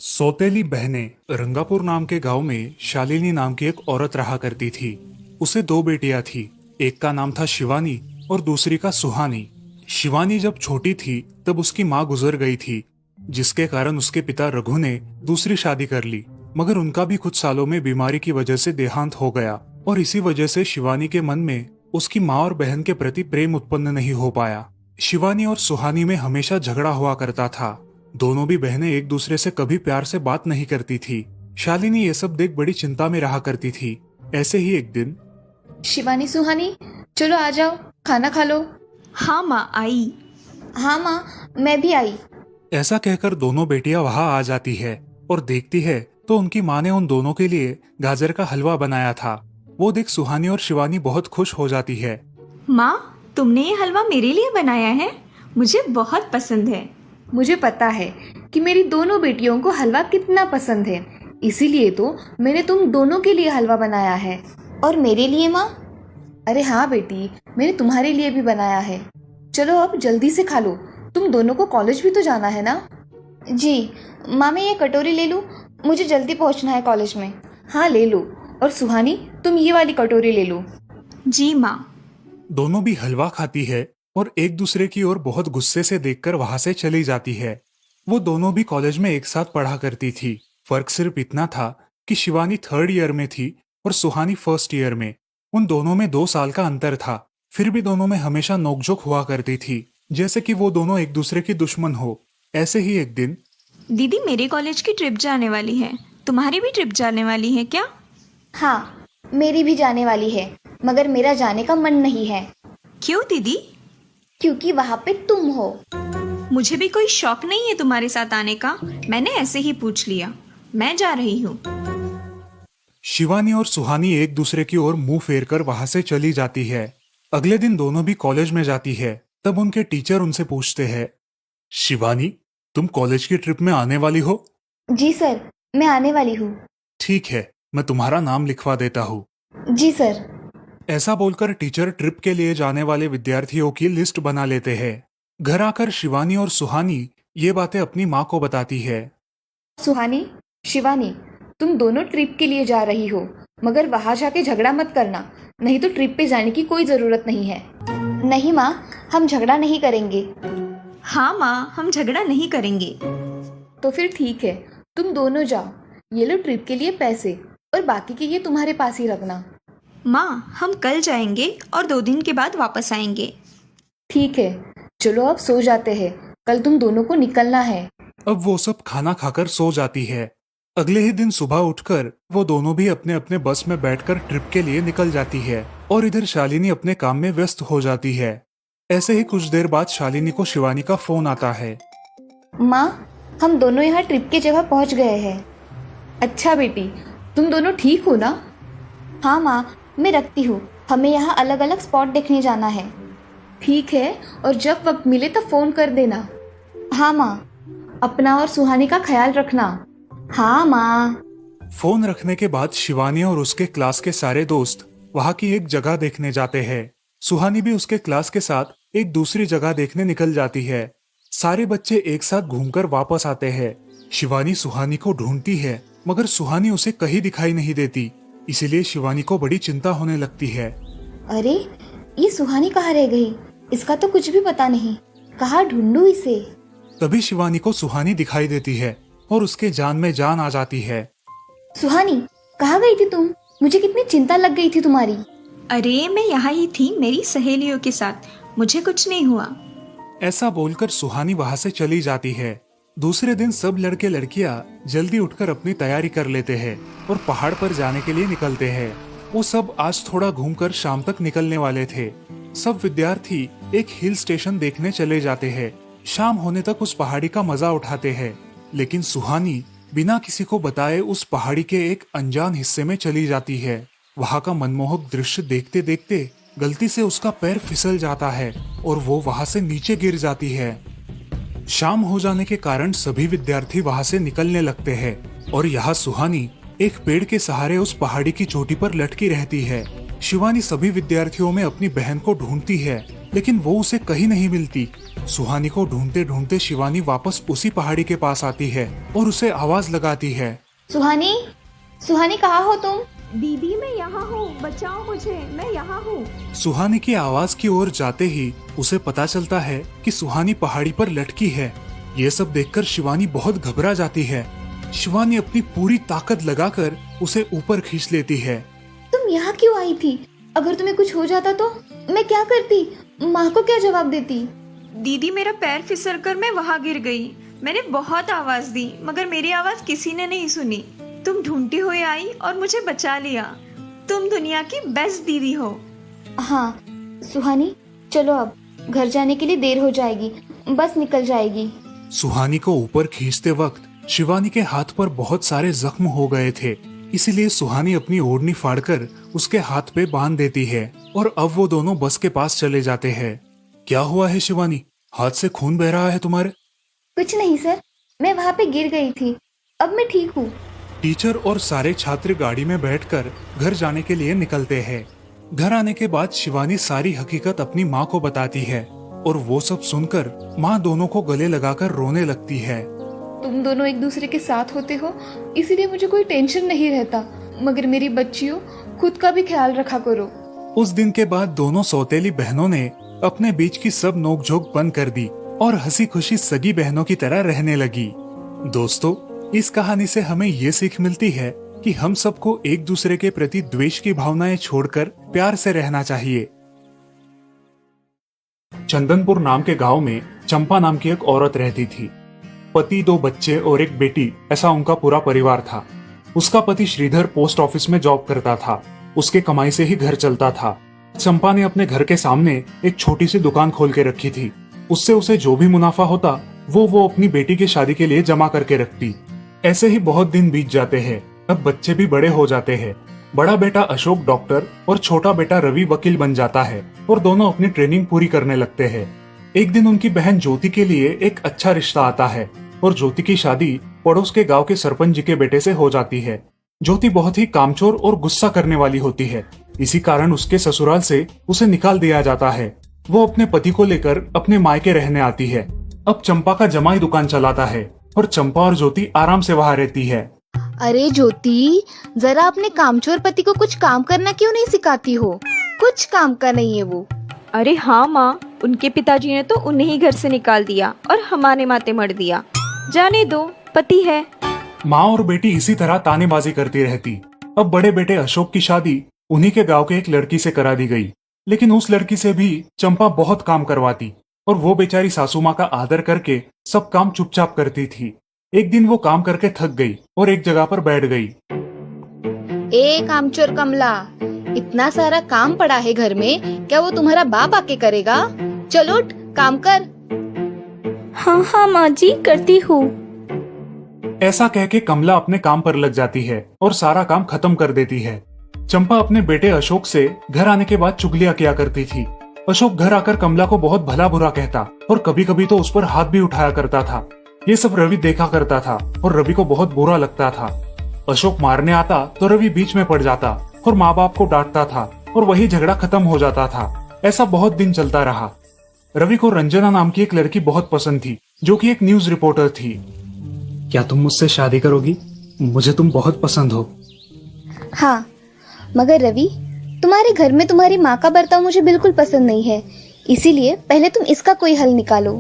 सौतेली बहनें रंगापुर नाम के गांव में शालिनी नाम की एक औरत रहा करती थी। उसे दो बेटियां थी। एक का नाम था शिवानी और दूसरी का सुहानी। शिवानी जब छोटी थी तब उसकी माँ गुजर गई थी, जिसके कारण उसके पिता रघु ने दूसरी शादी कर ली। मगर उनका भी कुछ सालों में बीमारी की वजह से देहांत हो गया और इसी वजह से शिवानी के मन में उसकी माँ और बहन के प्रति प्रेम उत्पन्न नहीं हो पाया। शिवानी और सुहानी में हमेशा झगड़ा हुआ करता था। दोनों भी बहनें एक दूसरे से कभी प्यार से बात नहीं करती थी। शालिनी ये सब देख बड़ी चिंता में रहा करती थी। ऐसे ही एक दिन शिवानी सुहानी, चलो आ जाओ, खाना खा लो। हाँ माँ आई। हाँ माँ, मैं भी आई। ऐसा कहकर दोनों बेटियां वहां आ जाती है और देखती है तो उनकी माँ ने उन दोनों के लिए गाजर का हलवा बनाया था। वो देख सुहानी और शिवानी बहुत खुश हो जाती है। माँ, तुमने ये हलवा मेरे लिए बनाया है? मुझे बहुत पसंद है। मुझे पता है कि मेरी दोनों बेटियों को हलवा कितना पसंद है, इसीलिए तो मैंने तुम दोनों के लिए हलवा बनाया है। और मेरे लिए माँ? अरे हाँ बेटी, मैंने तुम्हारे लिए भी बनाया है। चलो अब जल्दी से खा लो, तुम दोनों को कॉलेज भी तो जाना है ना। जी माँ, मैं ये कटोरी ले लूँ? मुझे जल्दी पहुँचना है कॉलेज में। हाँ ले लो। और सुहानी, तुम ये वाली कटोरी ले लो। जी माँ। दोनों भी हलवा खाती है और एक दूसरे की ओर बहुत गुस्से से देखकर वहां से चली जाती है। वो दोनों भी कॉलेज में एक साथ पढ़ा करती थी। फर्क सिर्फ इतना था कि शिवानी 3rd ईयर में थी और सुहानी 1st ईयर में। उन दोनों में 2 साल का अंतर था। फिर भी दोनों में हमेशा नोकझोंक हुआ करती थी, जैसे कि वो दोनों एक दूसरे की दुश्मन हो। ऐसे ही एक दिन दीदी, मेरे कॉलेज की ट्रिप जाने वाली है। तुम्हारी भी ट्रिप जाने वाली है क्या? हाँ, मेरी भी जाने वाली है, मगर मेरा जाने का मन नहीं है। क्यों दीदी? क्योंकि वहाँ पे तुम हो। मुझे भी कोई शौक नहीं है तुम्हारे साथ आने का। मैंने ऐसे ही पूछ लिया। मैं जा रही हूँ। शिवानी और सुहानी एक दूसरे की ओर मुंह फेरकर वहां से चली जाती है। अगले दिन दोनों भी कॉलेज में जाती है। तब उनके टीचर उनसे पूछते हैं, शिवानी, तुम कॉलेज की ट्रिप में आने वाली हो? जी सर, मैं आने वाली हूँ। ठीक है, मैं तुम्हारा नाम लिखवा देता हूँ। जी सर। ऐसा बोलकर टीचर ट्रिप के लिए जाने वाले विद्यार्थियों की लिस्ट बना लेते हैं। घर आकर शिवानी और सुहानी ये बातें अपनी माँ को बताती है। सुहानी, शिवानी, तुम दोनों ट्रिप के लिए जा रही हो, मगर वहां जाके झगड़ा मत करना, नहीं तो ट्रिप पे जाने की कोई ज़रूरत नहीं है। नहीं माँ, हम झगड़ा नहीं करेंगे। हाँ माँ, हम झगड़ा नहीं करेंगे। तो फिर ठीक है, तुम दोनों जाओ। ये लो ट्रिप के लिए पैसे, और बाकी के ये तुम्हारे पास ही रखना। माँ, हम कल जाएंगे और 2 दिन के बाद वापस आएंगे। ठीक है, चलो अब सो जाते हैं, कल तुम दोनों को निकलना है। अब वो सब खाना खाकर सो जाती है। अगले ही दिन सुबह उठकर वो दोनों भी अपने अपने बस में बैठकर ट्रिप के लिए निकल जाती है और इधर शालिनी अपने काम में व्यस्त हो जाती है। ऐसे ही कुछ देर बाद शालिनी को शिवानी का फोन आता है। माँ, हम दोनों यहाँ ट्रिप की जगह पहुँच गए हैं। अच्छा बेटी, तुम दोनों ठीक हो ना? हाँ माँ, मैं रखती हूँ, हमें यहाँ अलग अलग स्पॉट देखने जाना है। ठीक है, और जब वक्त मिले तब फ़ोन कर देना। हाँ माँ, अपना और सुहानी का ख्याल रखना। हाँ माँ। फोन रखने के बाद शिवानी और उसके क्लास के सारे दोस्त वहाँ की एक जगह देखने जाते हैं। सुहानी भी उसके क्लास के साथ एक दूसरी जगह देखने निकल जाती है। सारे बच्चे एक साथ घूमकर वापस आते हैं। शिवानी सुहानी को ढूंढती है, मगर सुहानी उसे कहीं दिखाई नहीं देती। इसीलिए शिवानी को बड़ी चिंता होने लगती है। अरे, ये सुहानी कहाँ रह गई? इसका तो कुछ भी पता नहीं, कहाँ ढूंढूं इसे? तभी शिवानी को सुहानी दिखाई देती है और उसके जान में जान आ जाती है। सुहानी, कहाँ गई थी तुम? मुझे कितनी चिंता लग गई थी तुम्हारी। अरे, मैं यहाँ ही थी मेरी सहेलियों के साथ। मुझे कुछ नहीं हुआ। ऐसा बोलकर सुहानी वहां से चली जाती है। दूसरे दिन सब लड़के लड़कियां जल्दी उठकर अपनी तैयारी कर लेते हैं और पहाड़ पर जाने के लिए निकलते हैं। वो सब आज थोड़ा घूमकर शाम तक निकलने वाले थे। सब विद्यार्थी एक हिल स्टेशन देखने चले जाते हैं। शाम होने तक उस पहाड़ी का मजा उठाते हैं, लेकिन सुहानी बिना किसी को बताए उस पहाड़ी के एक अनजान हिस्से में चली जाती है। वहाँ का मनमोहक दृश्य देखते देखते गलती से उसका पैर फिसल जाता है और वो वहाँ से नीचे गिर जाती है। शाम हो जाने के कारण सभी विद्यार्थी वहाँ से निकलने लगते हैं और यहाँ सुहानी एक पेड़ के सहारे उस पहाड़ी की चोटी पर लटकी रहती है। शिवानी सभी विद्यार्थियों में अपनी बहन को ढूंढती है, लेकिन वो उसे कहीं नहीं मिलती। सुहानी को ढूंढते ढूंढते शिवानी वापस उसी पहाड़ी के पास आती है और उसे आवाज लगाती है। सुहानी, सुहानी कहाँ हो तुम? दीदी मैं यहाँ हूँ, बचाओ मुझे, मैं यहाँ हूँ। सुहानी की आवाज की ओर जाते ही उसे पता चलता है कि सुहानी पहाड़ी पर लटकी है। ये सब देखकर शिवानी बहुत घबरा जाती है। शिवानी अपनी पूरी ताकत लगाकर उसे ऊपर खींच लेती है। तुम यहाँ क्यों आई थी? अगर तुम्हें कुछ हो जाता तो मैं क्या करती? माँ को क्या जवाब देती? दीदी मेरा पैर फिसल कर मैं वहाँ गिर गई। मैंने बहुत आवाज दी मगर मेरी आवाज किसी ने नहीं सुनी। तुम ढूंढती हुई आई और मुझे बचा लिया। तुम दुनिया की बेस्ट दीदी हो। हाँ सुहानी, चलो अब घर जाने के लिए देर हो जाएगी, बस निकल जाएगी। सुहानी को ऊपर खींचते वक्त शिवानी के हाथ पर बहुत सारे जख्म हो गए थे, इसीलिए सुहानी अपनी ओढ़नी फाड़कर उसके हाथ पे बांध देती है और अब वो दोनों बस के पास चले जाते हैं। क्या हुआ है शिवानी, हाथ से खून बह रहा है तुम्हारे? कुछ नहीं सर, मैं वहाँ पे गिर गई थी, अब मैं ठीक हूँ। टीचर और सारे छात्र गाड़ी में बैठकर घर जाने के लिए निकलते हैं। घर आने के बाद शिवानी सारी हकीकत अपनी माँ को बताती है और वो सब सुनकर माँ दोनों को गले लगाकर रोने लगती है। तुम दोनों एक दूसरे के साथ होते हो इसीलिए मुझे कोई टेंशन नहीं रहता, मगर मेरी बच्चियों खुद का भी ख्याल रखा करो। उस दिन के बाद दोनों सौतेली बहनों ने अपने बीच की सब नोकझोंक बंद कर दी और हंसी खुशी सगी बहनों की तरह रहने लगी। दोस्तों, इस कहानी से हमें ये सीख मिलती है कि हम सबको एक दूसरे के प्रति द्वेष की भावनाएं छोड़कर प्यार से रहना चाहिए। चंदनपुर नाम के गांव में चंपा नाम की एक औरत रहती थी। पति, 2 बच्चे और एक बेटी, ऐसा उनका पूरा परिवार था। उसका पति श्रीधर पोस्ट ऑफिस में जॉब करता था। उसके कमाई से ही घर चलता था। चंपा ने अपने घर के सामने एक छोटी सी दुकान खोल के रखी थी। उससे उसे जो भी मुनाफा होता वो अपनी बेटी की शादी के लिए जमा करके रखती। ऐसे ही बहुत दिन बीत जाते हैं। अब बच्चे भी बड़े हो जाते हैं। बड़ा बेटा अशोक डॉक्टर और छोटा बेटा रवि वकील बन जाता है और दोनों अपनी ट्रेनिंग पूरी करने लगते हैं। एक दिन उनकी बहन ज्योति के लिए एक अच्छा रिश्ता आता है और ज्योति की शादी पड़ोस के गांव के सरपंच जी के बेटे से हो जाती है। ज्योति बहुत ही कामचोर और गुस्सा करने वाली होती है। इसी कारण उसके ससुराल से उसे निकाल दिया जाता है। वो अपने पति को लेकर अपने मायके रहने आती है। अब चंपा का जमाई दुकान चलाता है और चंपा और ज्योति आराम से वहाँ रहती है। अरे ज्योति, जरा अपने कामचोर पति को कुछ काम करना क्यों नहीं सिखाती हो? कुछ काम का नहीं है वो। अरे हाँ माँ, उनके पिताजी ने तो उन्हें ही घर से निकाल दिया और हमारे माथे मर दिया। जाने दो, पति है। माँ और बेटी इसी तरह तानेबाजी करती रहती। अब बड़े बेटे अशोक की शादी उन्हीं के गांव के एक लड़की से करा दी गई, लेकिन उस लड़की से भी चंपा बहुत काम करवाती और वो बेचारी सासू माँ का आदर करके सब काम चुपचाप करती थी। एक दिन वो काम करके थक गई और एक जगह पर बैठ गई। ए कामचोर कमला, इतना सारा काम पड़ा है घर में, क्या वो तुम्हारा बाप आके करेगा? चलो उठ, काम कर। हाँ हाँ माँ जी, करती हूँ। ऐसा कह के कमला अपने काम पर लग जाती है और सारा काम खत्म कर देती है। चंपा अपने बेटे अशोक से घर आने के बाद चुगलियां किया करती थी। अशोक घर आकर कमला को बहुत भला बुरा कहता और कभी कभी तो उस पर हाथ भी उठाया करता था। ये सब रवि देखा करता था और रवि को बहुत बुरा लगता था। अशोक मारने आता तो रवि बीच में पड़ जाता और माँ बाप को डांटता था और वही झगड़ा खत्म हो जाता था। ऐसा बहुत दिन चलता रहा। रवि को रंजना नाम की एक लड़की बहुत पसंद थी, जो कि एक न्यूज रिपोर्टर थी। क्या तुम मुझसे शादी करोगी? मुझे तुम बहुत पसंद हो। हाँ, मगर रवि, तुम्हारे घर में तुम्हारी माँ का बर्ताव मुझे बिल्कुल पसंद नहीं है, इसीलिए पहले तुम इसका कोई हल निकालो।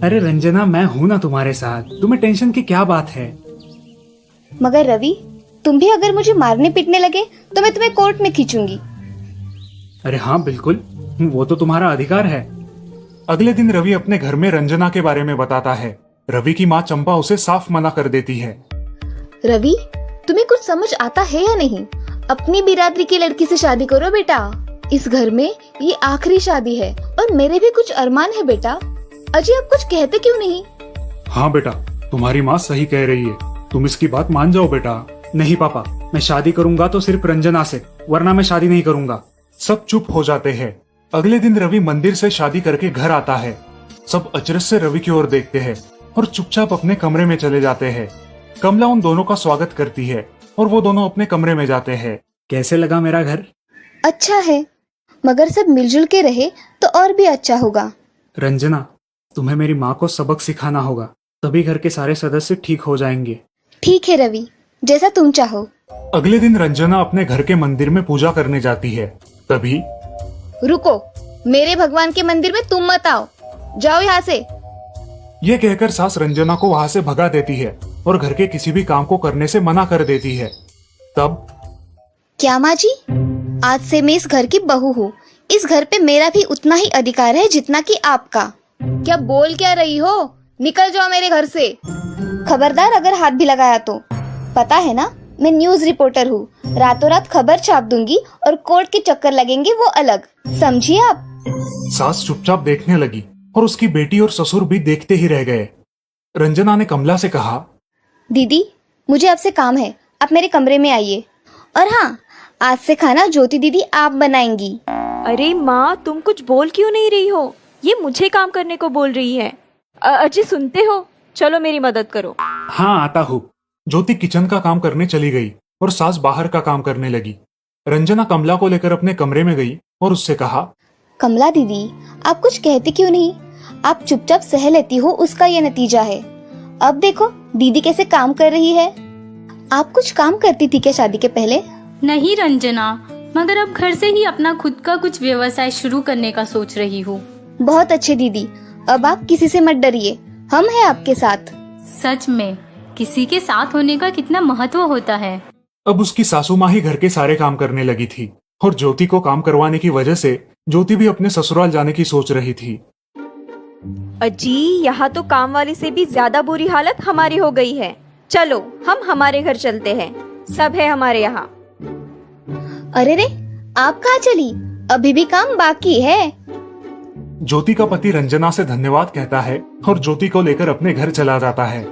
अरे रंजना, मैं हूँ ना तुम्हारे साथ, तुम्हें टेंशन की क्या बात है? मगर रवि, तुम भी अगर मुझे मारने पीटने लगे तो मैं तुम्हें कोर्ट में खींचूंगी। अरे हाँ बिल्कुल, वो तो तुम्हारा अधिकार है। अगले दिन रवि अपने घर में रंजना के बारे में बताता है। रवि की माँ चंपा उसे साफ मना कर देती है। रवि, तुम्हें कुछ समझ आता है या नहीं? अपनी बिरादरी की लड़की से शादी करो बेटा। इस घर में ये आखिरी शादी है और मेरे भी कुछ अरमान है बेटा। अजय, आप कुछ कहते क्यों नहीं? हाँ बेटा, तुम्हारी माँ सही कह रही है, तुम इसकी बात मान जाओ बेटा। नहीं पापा, मैं शादी करूंगा तो सिर्फ रंजना से, वरना मैं शादी नहीं करूंगा। सब चुप हो जाते हैं। अगले दिन रवि मंदिर से शादी करके घर आता है। सब अचरज से रवि की ओर देखते हैं और चुपचाप अपने कमरे में चले जाते हैं। कमला उन दोनों का स्वागत करती है और वो दोनों अपने कमरे में जाते हैं। कैसे लगा मेरा घर? अच्छा है, मगर सब मिलजुल के रहे तो और भी अच्छा होगा। रंजना, तुम्हें मेरी माँ को सबक सिखाना होगा, तभी घर के सारे सदस्य ठीक हो जाएंगे। ठीक है रवि, जैसा तुम चाहो। अगले दिन रंजना अपने घर के मंदिर में पूजा करने जाती है। तभी रुको, मेरे भगवान के मंदिर में तुम मत आओ, जाओ यहाँ से। ये कहकर सास रंजना को वहां से भगा देती है और घर के किसी भी काम को करने से मना कर देती है। तब क्या माँ जी, आज से मैं इस घर की बहू हूँ। इस घर पे मेरा भी उतना ही अधिकार है जितना कि आपका। क्या बोल क्या रही हो? निकल जाओ मेरे घर से। खबरदार अगर हाथ भी लगाया तो। पता है ना, मैं न्यूज रिपोर्टर हूँ। रातों रात खबर छाप दूंगी और कोर्ट के चक्कर लगेंगे वो अलग, समझिए आप। सास चुपचाप देखने लगी और उसकी बेटी और ससुर भी देखते ही रह गए। रंजना ने कमला से कहा, दीदी मुझे आपसे काम है, आप मेरे कमरे में आइए। और हाँ, आज से खाना ज्योति दीदी आप बनाएंगी। अरे माँ, तुम कुछ बोल क्यों नहीं रही हो? ये मुझे काम करने को बोल रही है। अजय सुनते हो? चलो मेरी मदद करो। हाँ आता हूँ। ज्योति किचन का काम करने चली गई और सास बाहर का काम करने लगी। रंजना कमला को लेकर अपने कमरे में गई और उससे कहा, कमला दीदी, आप कुछ कहते क्यों नहीं? आप चुपचाप सह लेती हो, उसका ये नतीजा है। अब देखो दीदी कैसे काम कर रही है। आप कुछ काम करती थी क्या शादी के पहले? नहीं रंजना, मगर अब घर से ही अपना खुद का कुछ व्यवसाय शुरू करने का सोच रही हूँ। बहुत अच्छे दीदी, अब आप किसी से मत डरिए, हम हैं आपके साथ। सच में किसी के साथ होने का कितना महत्व होता है। अब उसकी सासू माँ ही घर के सारे काम करने लगी थी और ज्योति को काम करवाने की वजह से ज्योति भी अपने ससुराल जाने की सोच रही थी। अजी, यहाँ तो काम वाली से भी ज्यादा बुरी हालत हमारी हो गई है। चलो हम हमारे घर चलते हैं, सब है हमारे यहाँ। अरे रे, आप कहाँ चली? अभी भी काम बाकी है। ज्योति का पति रंजना से धन्यवाद कहता है और ज्योति को लेकर अपने घर चला जाता है।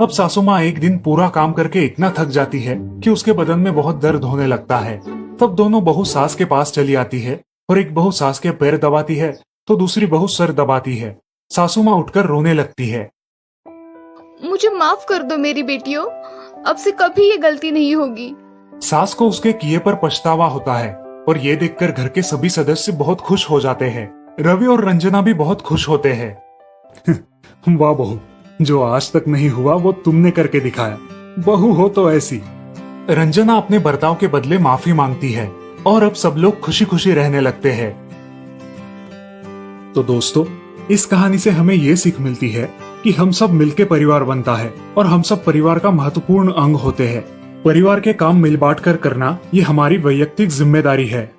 अब सासू माँ एक दिन पूरा काम करके इतना थक जाती है कि उसके बदन में बहुत दर्द होने लगता है। तब दोनों बहू सास के पास चली आती है और एक बहू सास के पैर दबाती है तो दूसरी बहू सर दबाती है। सासू माँ उठकर रोने लगती है। मुझे माफ कर दो मेरी बेटियों, अब से कभी ये गलती नहीं होगी। सास को उसके किए पर पछतावा होता है और ये देखकर घर के सभी सदस्य बहुत खुश हो जाते हैं। रवि और रंजना भी बहुत खुश होते हैं। वाह बहू, जो आज तक नहीं हुआ वो तुमने करके दिखाया। बहू हो तो ऐसी। रंजना अपने बर्ताव के बदले माफी मांगती है और अब सब लोग खुशी खुशी रहने लगते हैं। तो दोस्तों, इस कहानी से हमें ये सीख मिलती है कि हम सब मिलके परिवार बनता है और हम सब परिवार का महत्वपूर्ण अंग होते हैं। परिवार के काम मिल बांट कर करना ये हमारी वैयक्तिक जिम्मेदारी है।